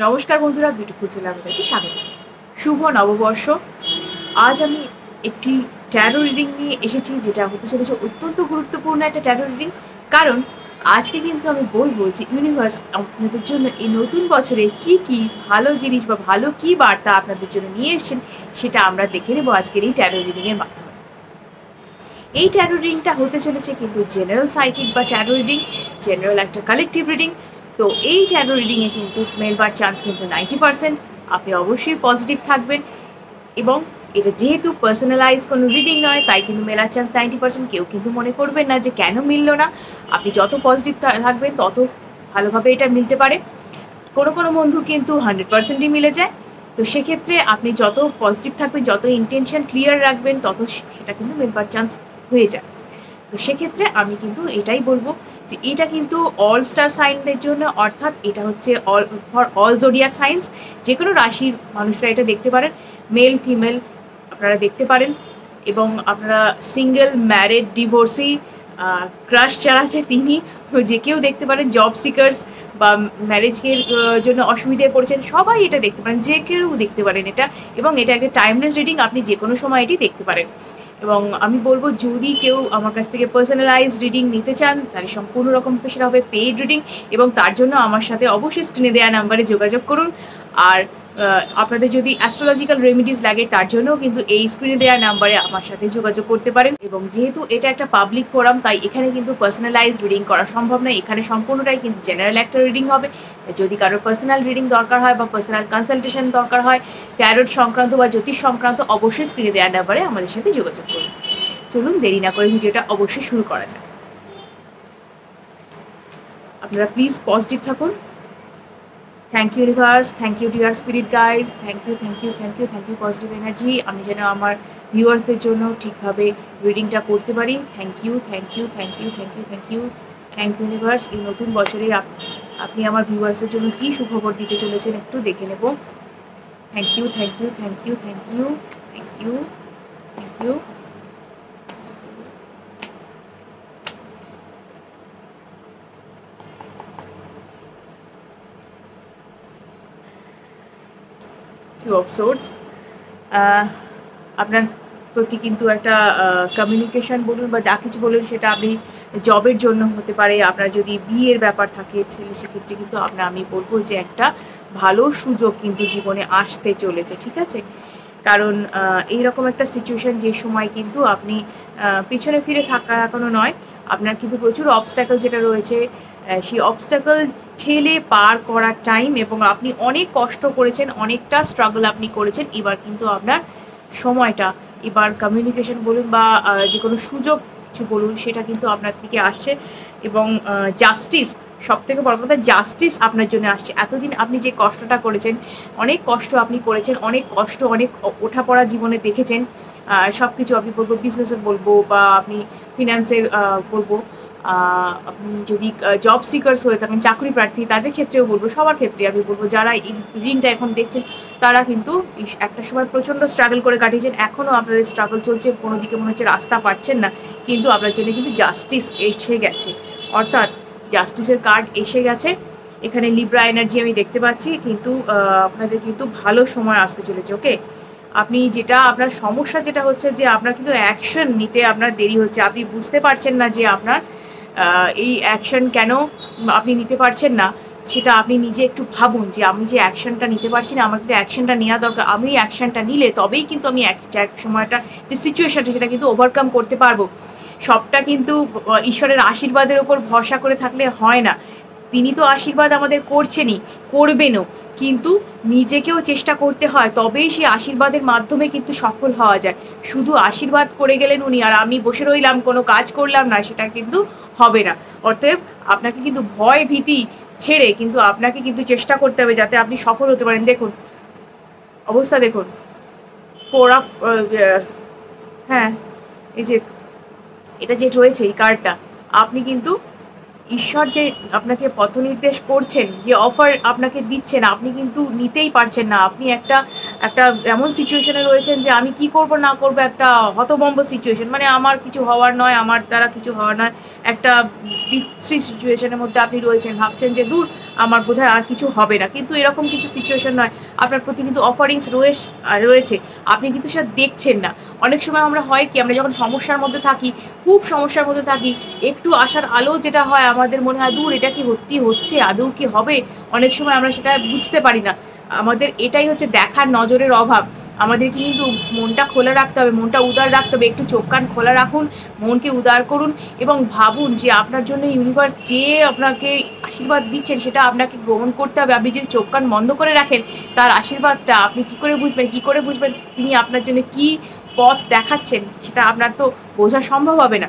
নমস্কার বন্ধুরা, বিউটিফুল ছেলে আপনাদেরকে স্বাগত। শুভ নববর্ষ। আজ আমি একটি ট্যারো রিডিং নিয়ে এসেছি, যেটা হতে চলেছে অত্যন্ত গুরুত্বপূর্ণ একটা ট্যারো রিডিং। কারণ আজকে কিন্তু আমি বলবো যে ইউনিভার্স আপনাদের জন্য এই নতুন বছরে কি কি ভালো জিনিস বা ভালো কি বার্তা আপনাদের জন্য নিয়ে এসেছেন, সেটা আমরা দেখে নেবো আজকের এই ট্যারো রিডিংয়ের মাধ্যমে। এই ট্যারো রিডিংটা হতে চলেছে কিন্তু জেনারেল সাইকিক বা ট্যারো রিডিং, জেনারেল একটা কালেকটিভ রিডিং। তো এই ট্যারো রিডিংয়ে কিন্তু মেলবার চান্স কিন্তু 90%। আপনি অবশ্যই পজিটিভ থাকবেন, এবং এটা যেহেতু পার্সোনালাইজ কোনো রিডিং নয়, তাই কিন্তু মেলার চান্স 90%। কেউ কিন্তু মনে করবেন না যে কেন মিললো না। আপনি যত পজিটিভ থাকবেন তত ভালোভাবে এটা মিলতে পারে। কোনো কোনো বন্ধু কিন্তু 100%ই মিলে যায়। তো সেক্ষেত্রে আপনি যত পজিটিভ থাকবেন, যত ইন্টেনশন ক্লিয়ার রাখবেন, তত সেটা কিন্তু মেলবার চান্স হয়ে যায়। তো সেক্ষেত্রে আমি কিন্তু এটাই বলবো যে এটা কিন্তু অল স্টার সাইনদের জন্য, অর্থাৎ এটা হচ্ছে all for all zodiac science. যে কোনো রাশির মানুষরা এটা দেখতে পারেন, মেল ফিমেল আপনারা দেখতে পারেন। এবং আপনারা সিঙ্গেল, ম্যারিড, ডিভোর্সি, ক্রাশ যারা আছে তিনি যে কেউ দেখতে পারেন, জব সিকার্স বা ম্যারেজের জন্য অসুবিধায় পড়েছেন, সবাই এটা দেখতে পারেন, যে কেউ দেখতে পারেন এটা। এবং এটা একটা টাইমলেস রিডিং, আপনি যে কোনো সময় এটি দেখতে পারেন। এবং আমি বলবো, যদি কেউ আমার কাছ থেকে পার্সোনালাইজ রিডিং নিতে চান, তাহলে সম্পূর্ণ রকম সেটা হবে পেইড রিডিং, এবং তার জন্য আমার সাথে অবশ্যই স্ক্রিনে দেওয়া নাম্বারে যোগাযোগ করুন। আর আপনাদের যদি অ্যাস্ট্রোলজিক্যাল রেমিডিস লাগে, তার জন্যও কিন্তু এই স্ক্রিনে দেওয়া নাম্বারে আমার সাথে যোগাযোগ করতে পারেন। এবং যেহেতু এটা একটা পাবলিক ফোরাম, তাই এখানে কিন্তু পার্সোনালাইজ রিডিং করা সম্ভব নয়। এখানে সম্পূর্ণটাই কিন্তু জেনারেল একটা রিডিং হবে। যদি কারোর পার্সোনাল রিডিং দরকার হয় বা পার্সোনাল কনসালটেশন দরকার হয়, ট্যারোট সংক্রান্ত বা জ্যোতিষ সংক্রান্ত, অবশ্যই স্ক্রিনে দেওয়া নাম্বারে আমাদের সাথে যোগাযোগ করুন। চলুন দেরি না করে ভিডিওটা অবশ্যই শুরু করা যায়। আপনারা প্লিজ পজিটিভ থাকুন। Thank you universe, thank you dear spirit guys, thank you thank you thank you thank you positive energy. আমি যেন আমার ভিউয়ার্সদের জন্য ঠিকভাবে রিডিংটা করতে পারি। Thank you thank you thank you thank you thank you thank you universe. এই নতুন বছরে আপনি আমার ভিউয়ার্সদের জন্য কী সুখবর দিতে চলেছেন একটু দেখে নেব। Thank you thank you thank you thank you thank you thank you. Two of Swords, আপনার প্রতি কিন্তু একটা কমিউনিকেশন বলুন বা যা কিছু বলুন, সেটা আপনি জবের জন্য হতে পারে। আপনার যদি বিয়ের ব্যাপার থাকে ছেলে, সেক্ষেত্রে কিন্তু আমি বলবো যে একটা ভালো সুযোগ কিন্তু জীবনে আসতে চলেছে, ঠিক আছে? কারণ এইরকম একটা সিচুয়েশান, যে সময় কিন্তু আপনি পিছনে ফিরে থাকানো নয়, আপনার কিন্তু প্রচুর অবস্ট্যাকল যেটা রয়েছে, সেই অবস্ট্যাকল ঠেলে পার করার টাইম। এবং আপনি অনেক কষ্ট করেছেন, অনেকটা স্ট্রাগল আপনি করেছেন। এবার কিন্তু আপনার সময়টা, এবার কমিউনিকেশন বলুন বা যে কোনো সুযোগ কিছু বলুন, সেটা কিন্তু আপনার দিকে আসছে। এবং জাস্টিস, সবথেকে বড় কথা, জাস্টিস আপনার জন্য আসছে। এতদিন আপনি যে কষ্টটা করেছেন, অনেক কষ্ট আপনি করেছেন, অনেক কষ্ট, অনেক ওঠাপড়া জীবনে দেখেছেন। সব কিছু আমি বলবো, বিজনেসের বলবো বা আপনি ফিনান্সের বলবো, আপনি যদি জব সিকার্স হয়ে থাকেন, চাকরি প্রার্থী, তাদের ক্ষেত্রেও বলবো, সবার ক্ষেত্রে আমি বলবো, যারা এই রিডিংটা এখন দেখছেন, তারা কিন্তু একটা সময় প্রচণ্ড স্ট্রাগল করে কাটিয়েছেন। এখনও আপনাদের স্ট্রাগল চলছে, কোনো দিকে মনে হচ্ছে রাস্তা পাচ্ছেন না, কিন্তু আপনার জন্য কিন্তু জাস্টিস এসে গেছে, অর্থাৎ জাস্টিসের কার্ড এসে গেছে। এখানে লিব্রা এনার্জি আমি দেখতে পাচ্ছি, কিন্তু আপনাদের কিন্তু ভালো সময় আসতে চলেছে। ওকে, আপনি যেটা, আপনার সমস্যা যেটা হচ্ছে যে আপনার কিন্তু অ্যাকশন নিতে আপনার দেরি হচ্ছে। আপনি বুঝতে পারছেন না যে আপনার এই অ্যাকশন কেন আপনি নিতে পারছেন না, সেটা আপনি নিজে একটু ভাবুন যে আমি যে অ্যাকশনটা নিতে পারছি না, আমার কিন্তু অ্যাকশনটা নেওয়া দরকার। আমি অ্যাকশনটা নিলে তবেই কিন্তু আমি এক সময়টা যে সিচুয়েশনটা, সেটা কিন্তু ওভারকাম করতে পারবো। সবটা কিন্তু ঈশ্বরের আশীর্বাদের ওপর ভরসা করে থাকলে হয় না। তিনি তো আশীর্বাদ আমাদের করছেনই, করবেনও, কিন্তু নিজেকেও চেষ্টা করতে হয়, তবেই সেই আশীর্বাদের মাধ্যমে কিন্তু সফল হওয়া যায়। শুধু আশীর্বাদ করে গেলেন উনি, আর আমি বসে রইলাম, কোনো কাজ করলাম না, সেটা কিন্তু হবে না। অতএব আপনাকে কিন্তু ভয় ভীতি ছেড়ে কিন্তু আপনাকে কিন্তু চেষ্টা করতে হবে, যাতে আপনি সফল হতে পারেন। দেখুন অবস্থা, দেখুন পোড়া, হ্যাঁ, এই যে এটা যে রয়েছে এই কার্ডটা, আপনি কিন্তু ঈশ্বর যে আপনাকে পথ নির্দেশ করছেন, যে অফার আপনাকে দিচ্ছেন, আপনি কিন্তু নিতেই পারছেন না। আপনি একটা এমন সিচুয়েশনে রয়েছেন যে আমি কি করব না করব, একটা হতভম্ব সিচুয়েশন, মানে আমার কিছু হওয়ার নয়, আমার দ্বারা কিছু হওয়ার নয়, একটা বিশ্রী সিচুয়েশনের মধ্যে আপনি রয়েছেন, ভাবছেন যে দূর আমার বোধহয় আর কিছু হবে না, কিন্তু এরকম কিছু সিচুয়েশন নয়, আপনার প্রতি কিন্তু অফারিংস রয়েছে, আপনি কিন্তু সেটা দেখছেন না। অনেক সময় আমরা হয় কি, আমরা যখন সমস্যার মধ্যে থাকি, খুব সমস্যার মধ্যে থাকি, একটু আশার আলো যেটা হয় আমাদের মনে হয় দূর এটা কি সত্যি হচ্ছে, আদৌ কি হবে, অনেক সময় আমরা সেটা বুঝতে পারি না। আমাদের এটাই হচ্ছে দেখার নজরের অভাব। আমাদেরকে কিন্তু মনটা খোলা রাখতে হবে, মনটা উদার রাখতে হবে, একটু চোখ কান খোলা রাখুন, মনকে উদার করুন এবং ভাবুন যে আপনার জন্য ইউনিভার্স যে আপনাকে আশীর্বাদ দিচ্ছেন সেটা আপনাকে গ্রহণ করতে হবে। আপনি যদি চোখ কান বন্ধ করে রাখেন তার আশীর্বাদটা আপনি কী করে বুঝবেন তিনি আপনার জন্য কি পথ দেখাচ্ছেন, সেটা আপনার তো বোঝা সম্ভব হবে না।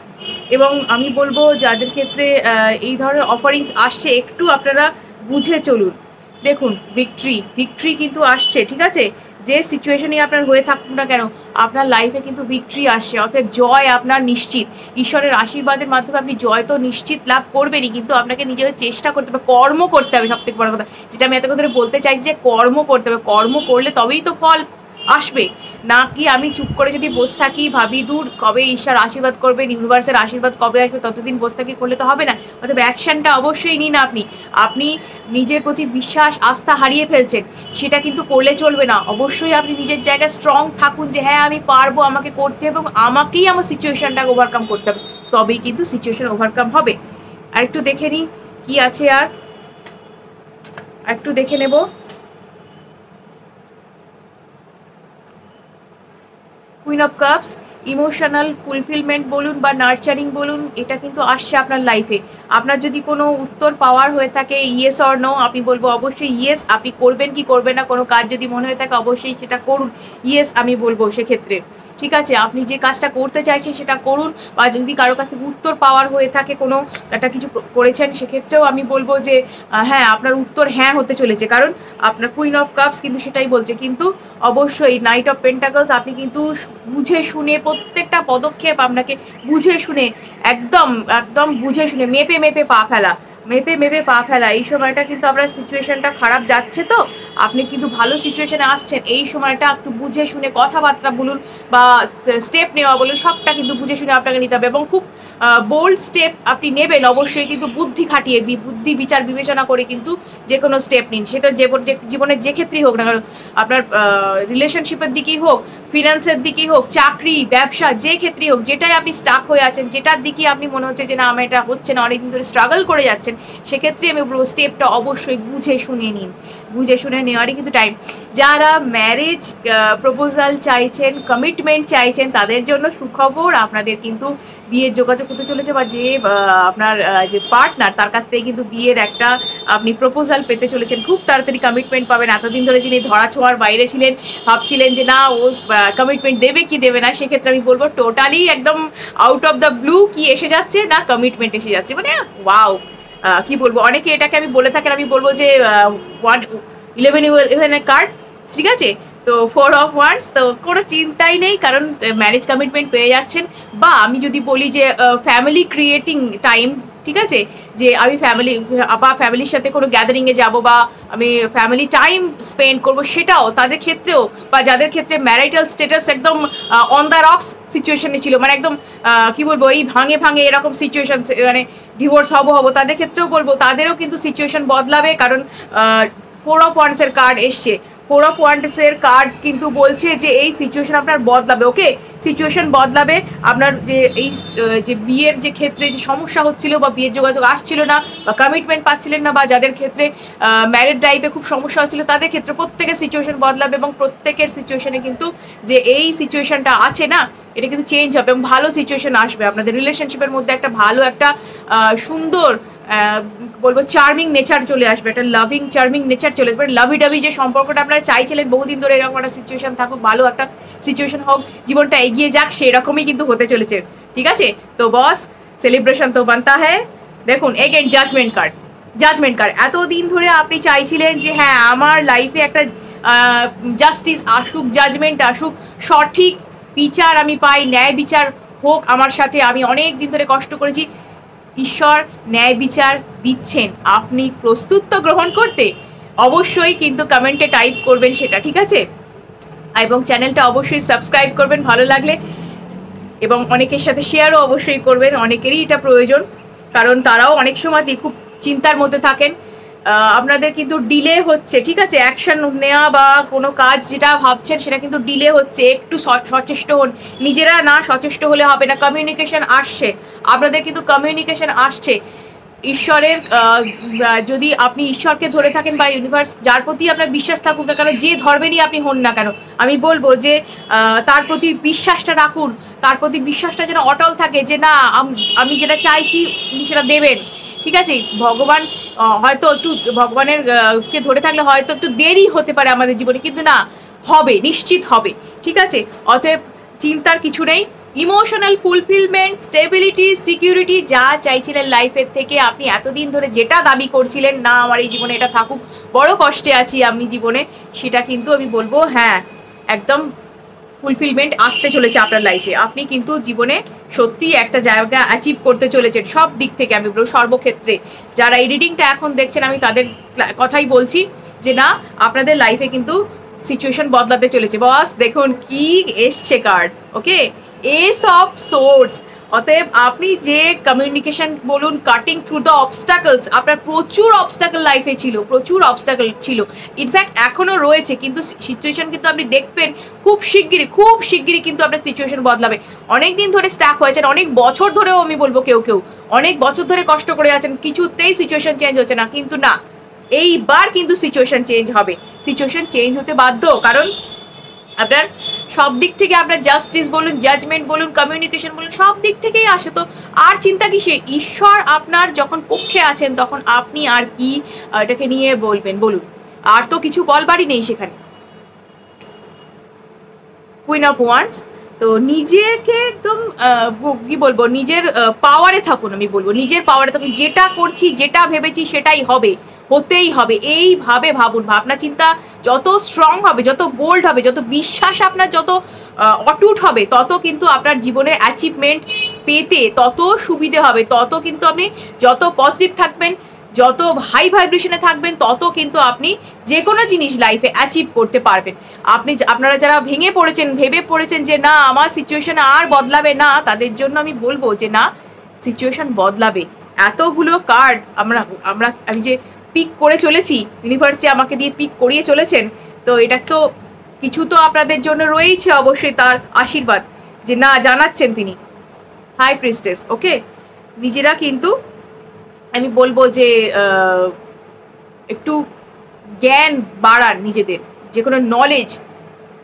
এবং আমি বলবো যাদের ক্ষেত্রে এই ধরনের অফারিংস আসছে একটু আপনারা বুঝে চলুন। দেখুন ভিক্টরি কিন্তু আসছে, ঠিক আছে, যে সিচুয়েশনই আপনার হয়ে থাকুক না কেন আপনার লাইফে কিন্তু ভিক্টরি আসছে, অতএব জয় আপনার নিশ্চিত। ঈশ্বরের আশীর্বাদের মাধ্যমে আপনি জয় তো নিশ্চিত লাভ করবেনই, কিন্তু আপনাকে নিজের চেষ্টা করতে হবে, কর্ম করতে হবে। সবথেকে বড় কথা যেটা আমি এতক্ষণ ধরে বলতে চাইছি, যে কর্ম করতে হবে, কর্ম করলে তবেই তো ফল আসবে। না কি আমি চুপ করে যদি বসে থাকি, ভাবি দূর কবে ঈশ্বর আশীর্বাদ করবেন, ইউনিভার্সের আশীর্বাদ কবে আসবে, ততদিন বসে থাকি, করলে তো হবে না। অতএব অ্যাকশনটা অবশ্যই নিন। আপনি নিজের প্রতি বিশ্বাস আস্থা হারিয়ে ফেলছেন, সেটা কিন্তু করলে চলবে না। অবশ্যই আপনি নিজের জায়গায় স্ট্রং থাকুন যে হ্যাঁ আমি পারবো, আমাকে করতে হবে এবং আমাকেই আমার সিচুয়েশনটাকে ওভারকাম করতে হবে, তবেই কিন্তু সিচুয়েশন ওভারকাম হবে। আর একটু দেখে নিই কি আছে, আর একটু দেখে নেব। Queen of cups, emotional fulfilment বলুন বা নার্চারিং বলুন, এটা কিন্তু আসছে আপনার লাইফে। আপনার যদি কোনো উত্তর পাওয়ার হয়ে থাকে ইয়েস অর নো, আমি বলবো অবশ্যই ইয়েস। আপনি করবেন কি করবেন না, কোনো কাজ যদি মনে হয়ে থাকে অবশ্যই সেটা করুন, ইয়েস আমি বলবো সেক্ষেত্রে। ঠিক আছে, আপনি যে কাজটা করতে চাইছেন সেটা করুন, বা যদি কারো কাছ থেকে উত্তর পাওয়ার হয়ে থাকে, কোনো একটা কিছু করেছেন, সেক্ষেত্রেও আমি বলবো যে হ্যাঁ আপনার উত্তর হ্যাঁ হতে চলেছে, কারণ আপনার কুইন অফ কাপস কিন্তু সেটাই বলছে। কিন্তু অবশ্যই নাইট অফ পেন্টাকলস, আপনি কিন্তু বুঝে শুনে প্রত্যেকটা পদক্ষেপ আপনাকে বুঝে শুনে একদম একদম বুঝে শুনে মেপে পা ফেলা এই সময়টা কিন্তু আপনার সিচুয়েশনটা খারাপ যাচ্ছে, তো আপনি কিন্তু ভালো সিচুয়েশনে আসছেন, এই সময়টা একটু বুঝে শুনে কথাবার্তা বলুন বা স্টেপ নেওয়া বলুন, সবটা কিন্তু বুঝে শুনে আপনাকে নিতে হবে এবং খুব বোল্ড স্টেপ আপনি নেবেন অবশ্যই, কিন্তু বুদ্ধি খাটিয়ে বুদ্ধি বিচার বিবেচনা করে কিন্তু যে কোনো স্টেপ নিন, সেটা জীবনের যে ক্ষেত্রেই হোক না কারণ, আপনার রিলেশনশিপের দিকেই হোক, ফিনান্সের দিকেই হোক, চাকরি ব্যবসা যে ক্ষেত্রেই হোক, যেটাই আপনি স্টাক হয়ে আছেন, যেটার দিকে আপনি মনে হচ্ছে যে না আমার এটা হচ্ছে না, অনেকদিন ধরে স্ট্রাগল করে যাচ্ছেন, সেক্ষেত্রে আমি বলবো স্টেপটা অবশ্যই বুঝে শুনে নিন, বুঝে শুনে নেওয়ারই কিন্তু টাইম। যারা ম্যারেজ প্রপোজাল চাইছেন, কমিটমেন্ট চাইছেন, তাদের জন্য সুখবর, আপনাদের কিন্তু বিয়ের যোগাযোগ হতে চলেছে, বা যে আপনার যে পার্টনার তার কাছ থেকে কিন্তু বিয়ের একটা আপনি প্রপোজাল পেতে চলেছেন, খুব তাড়াতাড়ি কমিটমেন্ট পাবেন। এতদিন ধরে যিনি ধরাছোঁয়ার বাইরে ছিলেন, ভাবছিলেন যে না ও কমিটমেন্ট দেবে কি দেবে না, সেক্ষেত্রে আমি বলবো টোটালি একদম আউট অফ দ্য ব্লু কি এসে যাচ্ছে না, কমিটমেন্ট এসে যাচ্ছে, মানে ওয়াও। কি বলবো, অনেকে এটাকে আমি বলে থাকেন, আমি বলবো যে 11 কার্ড, ঠিক আছে, তো 4 অফ ওয়ান্স, তো কোনো চিন্তাই নেই, কারণ ম্যারেজ কমিটমেন্ট পেয়ে যাচ্ছেন। বা আমি যদি বলি যে ফ্যামিলি ক্রিয়েটিং টাইম, ঠিক আছে, যে আমি ফ্যামিলির সাথে কোনো গ্যাদারিংয়ে যাব বা আমি ফ্যামিলি টাইম স্পেন্ড করবো, সেটাও তাদের ক্ষেত্রেও, বা যাদের ক্ষেত্রে ম্যারিটাল স্ট্যাটাস একদম অন দ্য রক্স সিচুয়েশনে ছিল, মানে একদম কি বলবো এই ভাঙে এরকম সিচুয়েশন, মানে ডিভোর্স হবো, তাদের ক্ষেত্রেও বলবো তাদেরও কিন্তু সিচুয়েশন বদলাবে, কারণ 4 অফ ওয়ান্সের কার্ড এসছে। 4 অফ ওয়ান্সের কার্ড কিন্তু বলছে যে এই সিচুয়েশন আপনার বদলাবে, ওকে, সিচুয়েশন বদলাবে। আপনার যে এই যে বিয়ের যে ক্ষেত্রে যে সমস্যা হচ্ছিল বা বিয়ের যোগাযোগ আসছিল না বা কমিটমেন্ট পাচ্ছিলেন না, বা যাদের ক্ষেত্রে ম্যারিড লাইফে খুব সমস্যা হচ্ছিল, তাদের ক্ষেত্রে প্রত্যেকের সিচুয়েশন বদলাবে এবং প্রত্যেকের সিচুয়েশনে কিন্তু যে এই সিচুয়েশনটা আছে না, এটা কিন্তু চেঞ্জ হবে এবং ভালো সিচুয়েশন আসবে। আপনাদের রিলেশনশিপের মধ্যে একটা ভালো একটা সুন্দর বলবো চার্মিং নেচার চলে আসবে, একটা লাভিং চার্মিং নেচার চলে আসবে, লাভি ডাভি যে সম্পর্কটা আপনারা চাইছিলেন বহুদিন ধরে, এরকম একটা সিচুয়েশন থাকুক, ভালো একটা সিচুয়েশন হোক, জীবনটা এগিয়ে যাক, সেরকমই কিন্তু হতে চলেছে, ঠিক আছে। তো বস সেলিব্রেশন তো বানতা হ্যায়। দেখুন এগেন জাজমেন্ট কার্ড, এতদিন ধরে আপনি চাইছিলেন যে হ্যাঁ আমার লাইফে একটা জাস্টিস আসুক, জাজমেন্ট আসুক, সঠিক বিচার আমি পাই, ন্যায় বিচার হোক আমার সাথে, আমি অনেক দিন ধরে কষ্ট করেছি, ঈশ্বর ন্যায় বিচার দিচ্ছেন, আপনি প্রস্তুত তো গ্রহণ করতে? অবশ্যই কিন্তু কমেন্টে টাইপ করবেন সেটা, ঠিক আছে, এবং চ্যানেলটা অবশ্যই সাবস্ক্রাইব করবেন ভালো লাগলে, এবং অনেকের সাথে শেয়ারও অবশ্যই করবেন, অনেকেরই এটা প্রয়োজন। কারণ তারাও অনেক সময় খুব চিন্তার মধ্যে থাকেন। আপনাদের কিন্তু ডিলে হচ্ছে, ঠিক আছে, অ্যাকশন নেওয়া বা কোনো কাজ যেটা ভাবছেন সেটা কিন্তু ডিলে হচ্ছে। একটু সচেষ্ট হন, নিজেরা না সচেষ্ট হলে হবে না। কমিউনিকেশন আসছে, আপনাদের কিন্তু কমিউনিকেশন আসছে। ঈশ্বরের যদি আপনি ঈশ্বরকে ধরে থাকেন বা ইউনিভার্স, যার প্রতি আপনার বিশ্বাস থাকুক না কেন, যে ধর্মেরই আপনি হন না কেন, আমি বলবো যে তার প্রতি বিশ্বাসটা রাখুন। তার প্রতি বিশ্বাসটা যেন অটল থাকে, যে না আমি যেটা চাইছি উনি সেটা দেবেন। ঠিক আছে, ভগবান হয়তো একটু ভগবানের কে ধরে থাকলে হয়তো একটু দেরি হতে পারে আমাদের জীবনে, কিন্তু না, হবে, নিশ্চিত হবে। ঠিক আছে, অতএব চিন্তার কিছু নেই। ইমোশনাল ফুলফিলমেন্ট, স্টেবিলিটি, সিকিউরিটি যা চাইছিলেন লাইফের থেকে, আপনি এতদিন ধরে যেটা দাবি করছিলেন, না আমার এই জীবনে এটা থাকুক, বড় কষ্টে আছি আমি জীবনে, সেটা কিন্তু আমি বলবো হ্যাঁ, একদম ফুলফিলমেন্ট আসতে চলেছে আপনার লাইফে। আপনি কিন্তু জীবনে সত্যি একটা জায়গা অ্যাচিভ করতে চলেছেন সব দিক থেকে, আমি বলবো সর্বক্ষেত্রে। যারা এই রিডিংটা এখন দেখছেন আমি তাদের কথাই বলছি যে না, আপনাদের লাইফে কিন্তু সিচুয়েশন বদলাতে চলেছে। বস দেখুন কি এসছে card, okay, S of swords. অতএব আপনি যে কমিউনিকেশন বলুন, কাটিং থ্রু দ্য অবস্টাকলস, আপনার প্রচুর অবস্টাকল লাইফে ছিল, প্রচুর অবস্টাকল ছিল, ইনফ্যাক্ট এখনও রয়েছে, কিন্তু সিচুয়েশন কিন্তু আপনি দেখবেন খুব শিগগিরই কিন্তু আপনার সিচুয়েশন বদলাবে। অনেক দিন ধরে স্টাক হয়েছেন, অনেক বছর ধরেও আমি বলবো, কেউ অনেক বছর ধরে কষ্ট করে আছেন, কিছুতেই সিচুয়েশন চেঞ্জ হচ্ছে না, কিন্তু না, এইবার কিন্তু সিচুয়েশন চেঞ্জ হবে। সিচুয়েশন চেঞ্জ হতে বাধ্য, কারণ আপনার সব দিক থেকে, আপনার জাস্টিস বলুন, জাজমেন্ট বলুন, কমিউনিকেশন বলুন, সব দিক থেকেই আসে। তো আর চিন্তা কিসে? ঈশ্বর আপনার যখন পক্ষে আছেন তখন আপনি আর কি এটাকে নিয়ে বলবেন বলুন? আর তো কিছু বলবারই নেই সেখানে। Queen of wands. তো নিজেকে একদম কি বলবো, নিজের পাওয়ারে থাকুন, আমি বলবো নিজের পাওয়ারে থাকুন। যেটা করছি, যেটা ভেবেছি সেটাই হবে, হতেই হবে, এইভাবে ভাবুন। ভাবনা চিন্তা যত স্ট্রং হবে, যত বোল্ড হবে, যত বিশ্বাস আপনার যত অটুট হবে, তত কিন্তু আপনার জীবনে অ্যাচিভমেন্ট পেতে তত সুবিধে হবে। তত কিন্তু আপনি যত পজিটিভ থাকবেন, যত হাই ভাইব্রেশনে থাকবেন, তত কিন্তু আপনি যে কোনো জিনিস লাইফে অ্যাচিভ করতে পারবেন। আপনারা যারা ভেঙে পড়েছেন, ভেবে পড়েছেন যে না আমার সিচুয়েশন আর বদলাবে না, তাদের জন্য আমি বলবো যে না, সিচুয়েশন বদলাবে। এতগুলো কার্ড আমি যে পিক করে চলেছি, ইউনিভার্সে আমাকে দিয়ে পিক করিয়ে চলেছেন, তো এটা তো কিছু তো আপনাদের জন্য রয়েছে অবশ্যই তার আশীর্বাদ, যে না জানাচ্ছেন তিনি। হাই প্রিস্টেস, ওকে, নিজেরা কিন্তু আমি বলবো যে একটু জ্ঞান বাড়ান নিজেদের, যে কোনো নলেজ,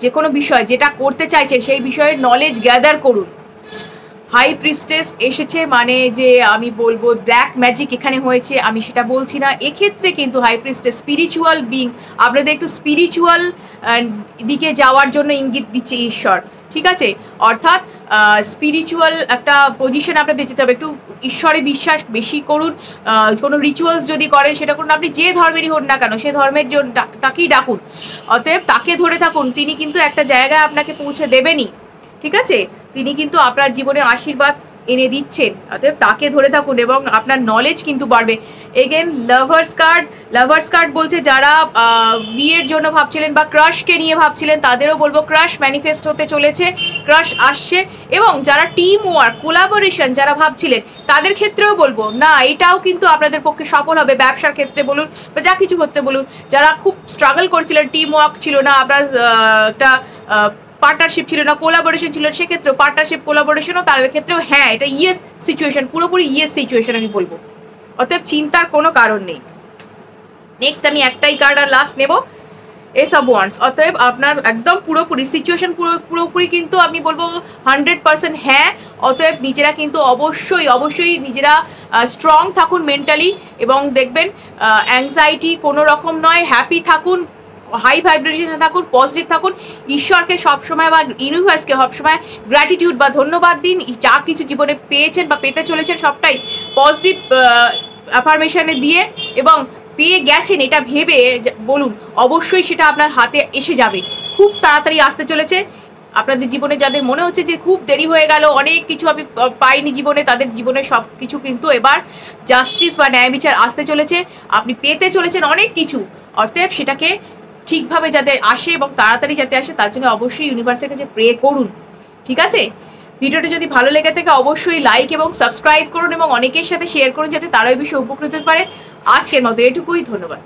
যে কোনো বিষয় যেটা করতে চাইছেন সেই বিষয়ের নলেজ গ্যাদার করুন। হাই প্রিস্টেস এসেছে মানে যে আমি বলবো ব্ল্যাক ম্যাজিক এখানে হয়েছে, আমি সেটা বলছি না। এক্ষেত্রে কিন্তু হাই প্রিস্টেস স্পিরিচুয়াল বিং, আপনাদের একটু স্পিরিচুয়াল দিকে যাওয়ার জন্য ইঙ্গিত দিচ্ছে ঈশ্বর, ঠিক আছে? অর্থাৎ স্পিরিচুয়াল একটা পজিশন আপনাদের যেতে হবে, একটু ঈশ্বরে বিশ্বাস বেশি করুন। কোনো রিচুয়ালস যদি করেন সেটা করুন, আপনি যে ধর্মেরই হন না কেন সে ধর্মের জন্য তাকেই ডাকুন। অতএব তাকে ধরে থাকুন, তিনি কিন্তু একটা জায়গায় আপনাকে পৌঁছে দেবেনই, ঠিক আছে? তিনি কিন্তু আপনার জীবনে আশীর্বাদ এনে দিচ্ছেন, অতএব তাকে ধরে থাকুন এবং আপনার নলেজ কিন্তু বাড়বে। এগেন লাভার্স কার্ড বলছে যারা বিয়ের জন্য ভাবছিলেন বা ক্রাশকে নিয়ে ভাবছিলেন, তাদেরও বলবো ক্রাশ ম্যানিফেস্ট হতে চলেছে, ক্রাশ আসছে। এবং যারা টিম ওয়ার্ক, কোলাবোরেশন যারা ভাবছিলেন, তাদের ক্ষেত্রেও বলবো না, এটাও কিন্তু আপনাদের পক্ষে সফল হবে। ব্যবসার ক্ষেত্রে বলুন বা যা কিছু ক্ষেত্রে বলুন, যারা খুব স্ট্রাগল করছিলেন, টিম ওয়ার্ক ছিল না, আপনার একটা পার্টনারশিপ ছিল না, কোলাবোরেশন ছিল, সেক্ষেত্রেও পার্টনারশিপ কোলাবোরেশনও তাদের ক্ষেত্রেও হ্যাঁ, এটা ইয়েস সিচুয়েশন, পুরোপুরি ইয়েস সিচুয়েশন আমি বলবো। অতএব চিন্তার কোনো কারণ নেই। নেক্সট আমি একটাই কার্ড আর লাস্ট নেব, এস অফ ওয়ান্স। অতএব আপনার একদম পুরোপুরি সিচুয়েশন পুরোপুরি কিন্তু আমি বলবো 100% হ্যাঁ। অতএব নিজেরা কিন্তু অবশ্যই নিজেরা স্ট্রং থাকুন মেন্টালি, এবং দেখবেন অ্যাংজাইটি কোনো রকম নয়, হ্যাপি থাকুন, হাই ভাইব্রেশনে থাকুন, পজিটিভ থাকুন। ঈশ্বরকে সবসময় বা ইউনিভার্সকে সবসময় গ্র্যাটিটিউড বা ধন্যবাদ দিন, যা কিছু জীবনে পেয়েছেন বা পেতে চলেছেন সবটাই পজিটিভ অ্যাফার্মেশনে দিয়ে এবং পেয়ে গেছেন এটা ভেবে বলুন, অবশ্যই সেটা আপনার হাতে এসে যাবে, খুব তাড়াতাড়ি আসতে চলেছে। আপনাদের জীবনে যাদের মনে হচ্ছে যে খুব দেরি হয়ে গেল, অনেক কিছু আমি পাইনি জীবনে, তাদের জীবনে সব কিছু কিন্তু এবার জাস্টিস বা ন্যায় বিচার আসতে চলেছে, আপনি পেতে চলেছেন অনেক কিছু। অতএব সেটাকে ঠিকভাবে যাতে আসে এবং তাড়াতাড়ি যাতে আসে, তার জন্য অবশ্যই ইউনিভার্সের কাছে প্রে করুন, ঠিক আছে? ভিডিওটা যদি ভালো লেগে থাকে অবশ্যই লাইক এবং সাবস্ক্রাইব করুন এবং অনেকের সাথে শেয়ার করুন যাতে তারাও এই বিষয়ে উপকৃত হতে পারে। আজকের মতো এটুকুই, ধন্যবাদ।